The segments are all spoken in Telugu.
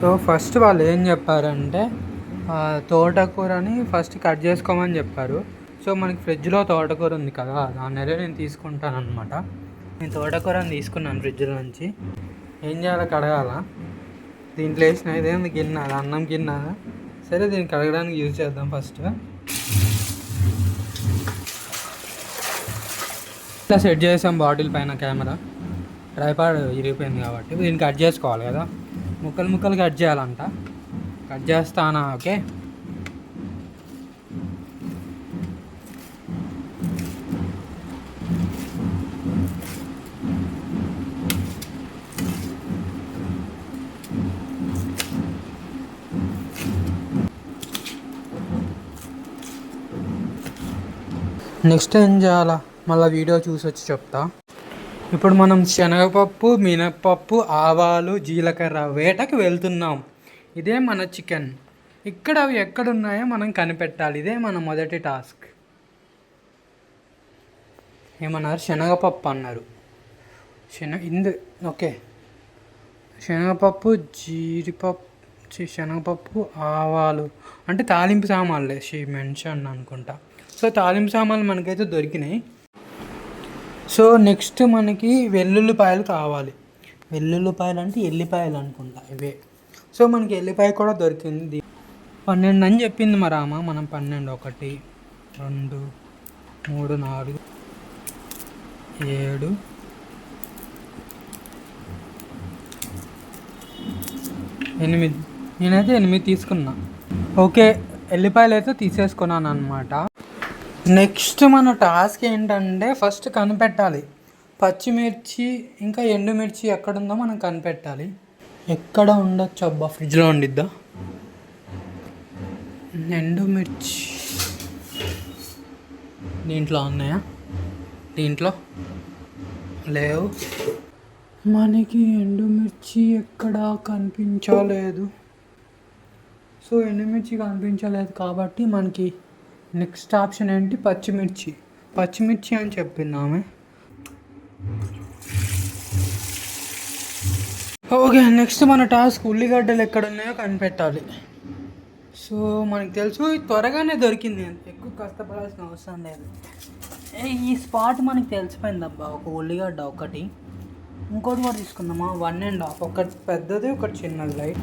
సో ఫస్ట్ వాళ్ళు ఏం చెప్పారంటే తోటకూరని ఫస్ట్ కట్ చేసుకోమని చెప్పారు. సో మనకి ఫ్రిడ్జ్లో తోటకూర ఉంది కదా, దాన్ని నేను తీసుకుంటాను అనమాట. నేను తోటకూరని తీసుకున్నాను ఫ్రిడ్జ్లో నుంచి. ఏం చేయాలో కడగాల, దీంట్లో వేసిన ఇదేంది గిన్నె, అది అన్నం గిన్నె. సరే దీన్ని కడగడానికి యూజ్ చేద్దాం. ఫస్ట్ ఇట్లా సెట్ చేసాం బాటిల్ పైన కెమెరా. ట్రైపాడ్ ఇరిగిపోయింది కాబట్టి దీన్ని కట్ చేసుకోవాలి కదా, ముక్కలు ముక్కలు కట్ చేయాలంట. కట్ చేస్తానా? ఓకే. నెక్స్ట్ ఏం చేయాలా మళ్ళీ వీడియో చూసి వచ్చి చెప్తా. ఇప్పుడు మనం శనగపప్పు, మినప్పప్పు, ఆవాలు, జీలకర్ర వేటకి వెళ్తున్నాం. ఇదే మన చికెన్. ఇక్కడ అవి ఎక్కడున్నాయో మనం కనిపెట్టాలి. ఇదే మన మొదటి టాస్క్. ఏమన్నారు? శనగపప్పు అన్నారు. ఓకే, శనగపప్పు, జీడిపప్పు, శనగపప్పు, ఆవాలు అంటే తాలింపు సామాన్లే మెన్షన్ అనుకుంటా. సో తాలింపు సామాన్లు మనకైతే దొరికినాయి. సో నెక్స్ట్ మనకి వెల్లుల్లిపాయలు కావాలి. వెల్లుల్లిపాయలు అంటే ఎల్లిపాయలు అనుకుంటా ఇవే. సో మనకి ఎల్లిపాయ కూడా దొరికింది. 12 అని చెప్పింది మా రామ. మనం 12, 1, 2, 3, 4, 7, 8. నేనైతే 8 తీసుకున్నా. ఓకే, ఎల్లిపాయలు అయితే తీసేసుకున్నాను అనమాట. నెక్స్ట్ మన టాస్క్ ఏంటంటే ఫస్ట్ కనిపెట్టాలి పచ్చిమిర్చి ఇంకా ఎండుమిర్చి ఎక్కడుందో మనం కనిపెట్టాలి. ఎక్కడ ఉండొచ్చు అబ్బా? ఫ్రిడ్జ్లో ఉండిద్దా? ఎండుమిర్చి దీంట్లో ఉన్నాయా? దీంట్లో లేవు. మనకి ఎండుమిర్చి ఎక్కడా కనిపించలేదు. సో ఎండుమిర్చి కనిపించలేదు కాబట్టి మనకి నెక్స్ట్ ఆప్షన్ ఏంటి? పచ్చిమిర్చి. పచ్చిమిర్చి అని చెప్పింది ఆమె. ఓకే, నెక్స్ట్ మన టాస్క్ ఉల్లిగడ్డలు ఎక్కడ ఉన్నాయో కనిపెట్టాలి. సో మనకు తెలుసు త్వరగానే దొరికింది, ఎక్కువ కష్టపడాల్సిన అవసరం లేదు. ఈ స్పాట్ మనకి తెలిసిపోయింది అబ్బా. ఒక ఉల్లిగడ్డ ఒకటి, ఇంకోటి కూడా తీసుకుందామా? 1.5. ఒకటి పెద్దది, ఒకటి చిన్నది లైట్.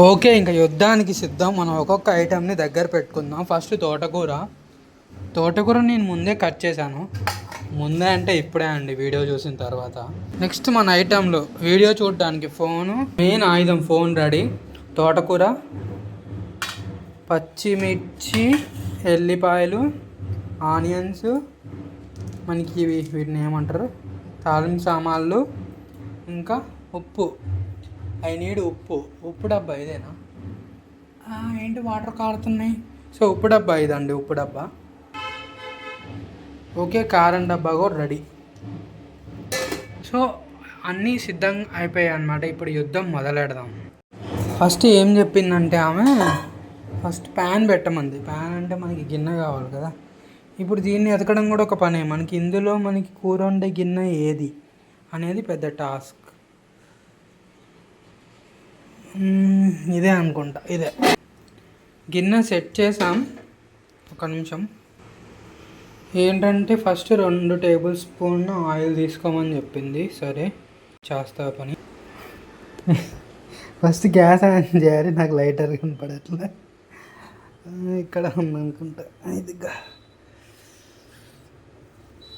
ఓకే, ఇంకా యుద్ధానికి సిద్ధం. మనం ఒక్కొక్క ఐటెంని దగ్గర పెట్టుకుందాం. ఫస్ట్ తోటకూర నేను ముందే కట్ చేశాను. ముందే అంటే ఇప్పుడే అండి, వీడియో చూసిన తర్వాత. నెక్స్ట్ మన ఐటెంలో వీడియో చూడడానికి ఫోను మెయిన్ ఆయుధం. Phone ready. తోటకూర, పచ్చిమిర్చి, ఎల్లిపాయలు, ఆనియన్స్, మనకి వీటిని ఏమంటారు, తాలింపు సామాన్లు, ఇంకా ఉప్పు. ఐ నీడ్ ఉప్పు డబ్బా ఇదేనా? ఏంటి వాటర్ కారుతున్నాయి? సో ఉప్పు డబ్బా ఇదండి, ఉప్పు డబ్బా. ఓకే, కారం డబ్బా కూడా రెడీ. సో అన్నీ సిద్ధంగా అయిపోయాయి అన్నమాట. ఇప్పుడు యుద్ధం మొదలెడదాం. ఫస్ట్ ఏం చెప్పిందంటే ఆమె, ఫస్ట్ ప్యాన్ పెట్టమంది. ప్యాన్ అంటే మనకి గిన్నె కావాలి కదా. ఇప్పుడు దీన్ని ఎతకడం కూడా ఒక పనే. మనకి ఇందులో మనకి కూర వండే గిన్నె ఏది అనేది పెద్ద టాస్క్. ఇదే అనుకుంటా, ఇదే. గిన్నె సెట్ చేసాం. ఒక నిమిషం. ఏంటంటే ఫస్ట్ 2 టేబుల్ స్పూన్ ఆయిల్ తీసుకోమని చెప్పింది. సరే చేస్తా పని. ఫస్ట్ గ్యాస్ ఆన్ చేయాలి. నాకు లైటర్ కనపడట్లే, ఇక్కడ ఉందనుకుంటా. ఇదిగా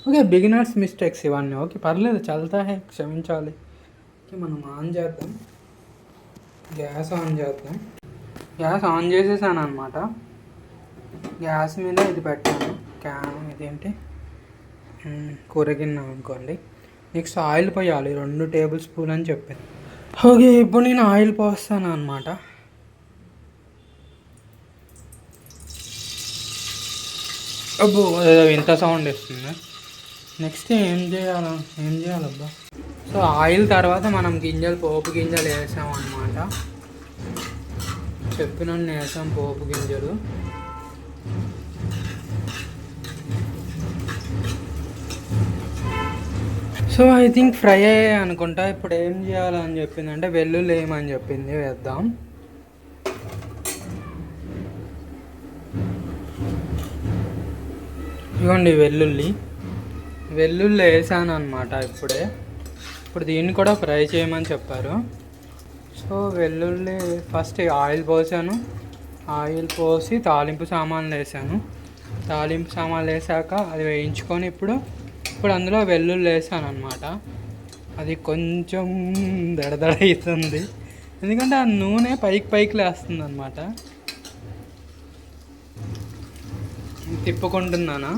ఓకే, బిగినర్స్ మిస్టేక్స్ ఇవన్నీ. ఓకే పర్లేదు, చల్తా హే, క్షమించాలి. ఓకే, మనం ఆన్ చేద్దాం. గ్యాస్ ఆన్ చేద్దాం. గ్యాస్ ఆన్ చేసేసాను అనమాట. గ్యాస్ మీద ఇది పెట్టాను. ఇదేంటి, కూర గిన్నె అనుకోండి. నెక్స్ట్ ఆయిల్ పోయాలి. 2 టేబుల్ స్పూన్ అని చెప్పింది. ఓకే, ఇప్పుడు నేను ఆయిల్ పోస్తాను అనమాట. అబ్బో, ఇంత సౌండ్ వస్తుంది. నెక్స్ట్ ఏం చేయాలబ్బా? సో ఆయిల్ తర్వాత మనం పోపు గింజలు వేసాం అన్నమాట. చెప్పినన్ని వేసాం పోపు గింజలు. సో ఐ థింక్ ఫ్రై అయ్యాయి అనుకుంటా. ఇప్పుడు ఏం చేయాలని చెప్పిందంటే వెల్లుల్లి వేయమని చెప్పింది, వేద్దాం. ఇదిగోండి వెల్లుల్లి వేసాను అనమాట ఇప్పుడే. ఇప్పుడు దీన్ని కూడా ఫ్రై చేయమని చెప్పారు. సో వెల్లుల్లి ఫస్ట్ ఆయిల్ పోసాను. ఆయిల్ పోసి తాలింపు సామాన్లు వేసాను. తాలింపు సామాన్లు వేసాక అది వేయించుకొని ఇప్పుడు అందులో వెల్లుల్లి వేసాను అనమాట. అది కొంచెం దడదడ అవుతుంది, ఎందుకంటే ఆ నూనె పైకి లేస్తుంది అనమాట. తిప్పుకుంటున్నాను,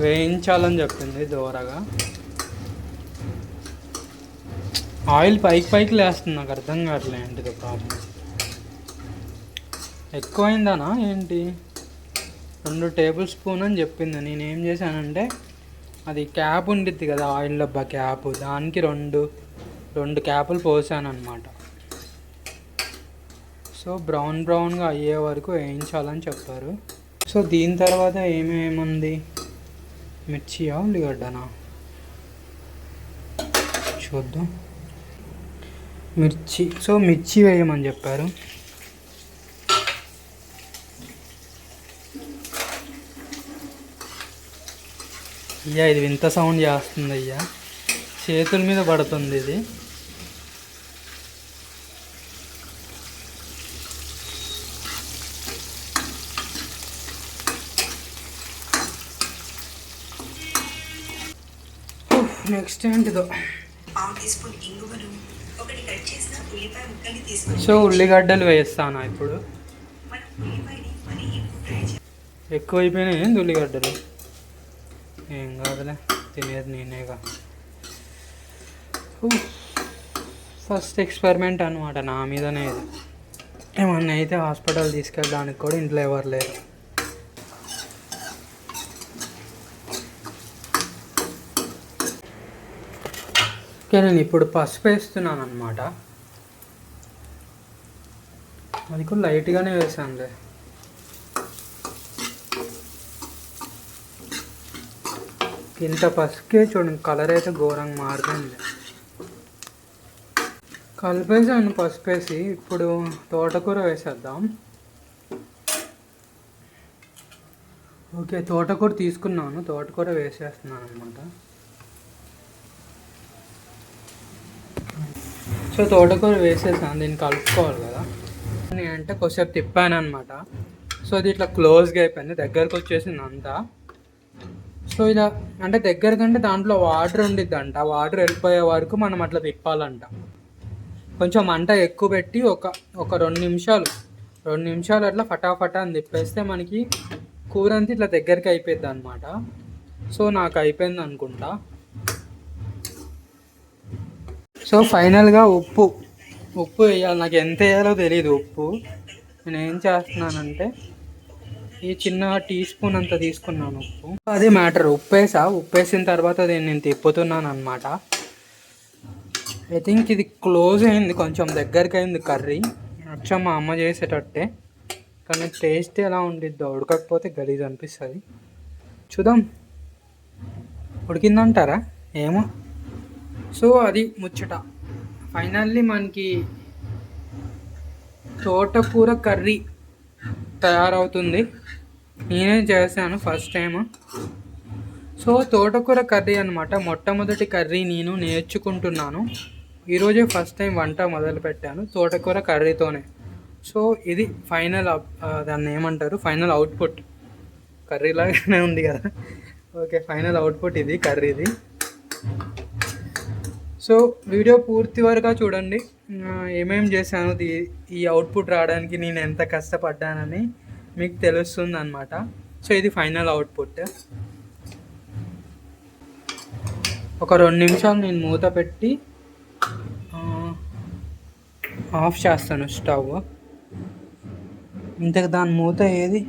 వేయించాలని చెప్పింది దూరగా. ఆయిల్ పైకి లేస్తుంది, నాకు అర్థం కావట్లే ఏంటిది ప్రాబ్లం. ఎక్కువైందానా ఏంటి? 2 టేబుల్ స్పూన్ అని చెప్పింది. నేనేం చేశానంటే అది క్యాప్ ఉండిద్ది కదా, ఆయిల్ డబ్బా క్యాప్, దానికి రెండు క్యాపులు పోసాను అనమాట. సో బ్రౌన్గా అయ్యే వరకు వేయించాలని చెప్పారు. సో దీని తర్వాత ఏమేముంది, మిర్చియా ఉల్లిగడ్డనా చూద్దాం. మిర్చి వేయమని చెప్పారు. అయ్యా ఇది వింత సౌండ్ చేస్తుంది అయ్యా, చేతుల మీద పడుతుంది ఇది. నెక్స్ట్ ఏంటిదో. సో ఉల్లిగడ్డలు వేస్తాను ఇప్పుడు. ఎక్కువైపోయినాయి ఏంది ఉల్లిగడ్డలు? ఏం కాదులే, తినేది నేనేగా. ఫస్ట్ ఎక్స్పెరిమెంట్ అనమాట నా మీదనే ఇది. ఏమన్నా అయితే హాస్పిటల్ తీసుకెళ్ళడానికి కూడా ఇంట్లో ఎవరు లేరు. ఓకే, నేను ఇప్పుడు పసుపు వేస్తున్నాను అనమాట. అది కూడా లైట్గానే వేసానులే. ఇంత పసుపుకే చూడండి కలర్ అయితే ఘోరంగా మారిపోయింది. కలిపేసాను పసుపు వేసి. ఇప్పుడు తోటకూర వేసేద్దాం. ఓకే, తోటకూర తీసుకున్నాను, తోటకూర వేసేస్తున్నాను అనమాట. సో తోటకూర వేసేసాను, దీన్ని కలుపుకోవాలి కదా. నేనంటే కొద్దిసేపు తిప్పాను అనమాట. సో అది ఇట్లా క్లోజ్గా అయిపోయింది, దగ్గరకు వచ్చేసింది అంతా. సో ఇలా అంటే దగ్గర కంటే దాంట్లో వాటర్ ఉండిద్దంట, వాటర్ వెళ్ళిపోయే వరకు మనం అట్లా తిప్పాలంట. కొంచెం మంట ఎక్కువ పెట్టి ఒక 2 నిమిషాలు అట్లా ఫటాఫటా అని తిప్పేస్తే మనకి కూర అంతా ఇట్లా దగ్గరికి అయిపోద్ది అనమాట. సో నాకు అయిపోయింది అనుకుంటా. సో ఫైనల్గా ఉప్పు వేయాలి. నాకు ఎంత వేయాలో తెలియదు ఉప్పు. నేను ఏం చేస్తున్నానంటే ఈ చిన్న టీ స్పూన్ అంత తీసుకున్నాను ఉప్పు. అదే మ్యాటర్, ఉప్పు వేసిన తర్వాత నేను తిప్పుతున్నాను అనమాట. ఐ థింక్ ఇది క్లోజ్ అయింది, కొంచెం దగ్గరికి అయింది కర్రీ. అచ్చం మా అమ్మ చేసేటట్టే, కానీ టేస్ట్ ఎలా ఉండిద్దో, ఉడకకపోతే గలీజ్ అనిపిస్తుంది. చూద్దాం, ఉడికిందంటారా ఏమో. సో అది ముచ్చట. ఫైనల్లీ మనకి తోటకూర కర్రీ తయారవుతుంది. నేనే చేశాను ఫస్ట్ టైం. సో తోటకూర కర్రీ అనమాట, మొట్టమొదటి కర్రీ నేను నేర్చుకుంటున్నాను. ఈరోజే ఫస్ట్ టైం వంట మొదలు పెట్టాను తోటకూర కర్రీతోనే. సో ఇది ఫైనల్, దాన్ని ఏమంటారు, ఫైనల్ అవుట్పుట్. కర్రీలాగానే ఉంది కదా. ఓకే, ఫైనల్ అవుట్పుట్ ఇది కర్రీది. సో వీడియో పూర్తి వరకు చూడండి, ఏమేమి చేశాను, ఈ అవుట్పుట్ రావడానికి నేను ఎంత కష్టపడ్డానని మీకు తెలుస్తుంది అనమాట. సో ఇది ఫైనల్ అవుట్పుట్. ఒక 2 నిమిషాలు నేను మూత పెట్టి ఆఫ్ చేస్తాను స్టవ్. ఇంతకు దాని మూత ఏది?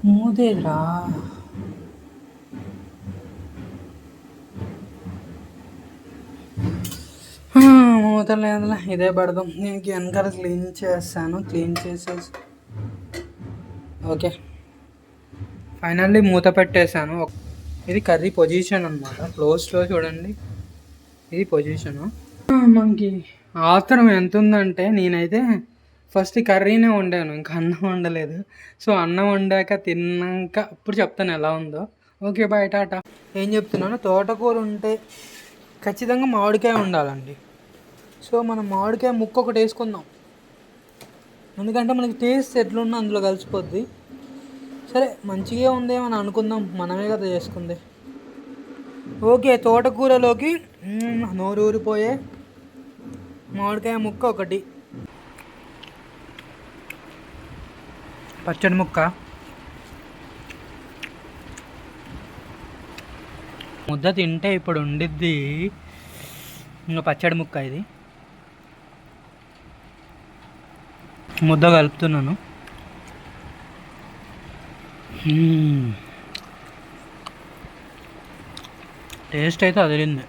మూదేరా, మూత లేదులే, ఇదే పెడదాం. నేను వెనకాల క్లీన్ చేస్తాను. క్లీన్ చేసేసి ఓకే, ఫైనల్లీ మూత పెట్టేశాను. ఇది కర్రీ పొజిషన్ అనమాట. క్లోజ్లో చూడండి, ఇది పొజిషను. మనకి ఆత్రం ఎంత ఉందంటే, నేనైతే ఫస్ట్ కర్రీనే వండాను, ఇంకా అన్నం వండలేదు. సో అన్నం వండాక తిన్నాక అప్పుడు చెప్తాను ఎలా ఉందో. Okay bye, tata. ఏం చెప్తున్నాను, తోటకూర ఉంటే ఖచ్చితంగా మామిడికాయ ఉండాలండి. సో మనం మామిడికాయ ముక్క ఒకటి వేసుకుందాం, ఎందుకంటే మనకి టేస్ట్ ఎట్లున్నా అందులో కలిసిపోద్ది. సరే మంచిగా ఉందేమని అనుకుందాం, మనమే కదా చేసుకుంది. ఓకే, తోటకూరలోకి నోరు ఊరిపోయే మామిడికాయ ముక్క ఒకటి, పచ్చడి ముక్క, ముద్ద తింటే ఇప్పుడు ఉండిద్ది ఇంకా పచ్చడి ముక్క. ఇది ముద్ద కలుపుతున్నాను. టేస్ట్ అయితే అదిరింది.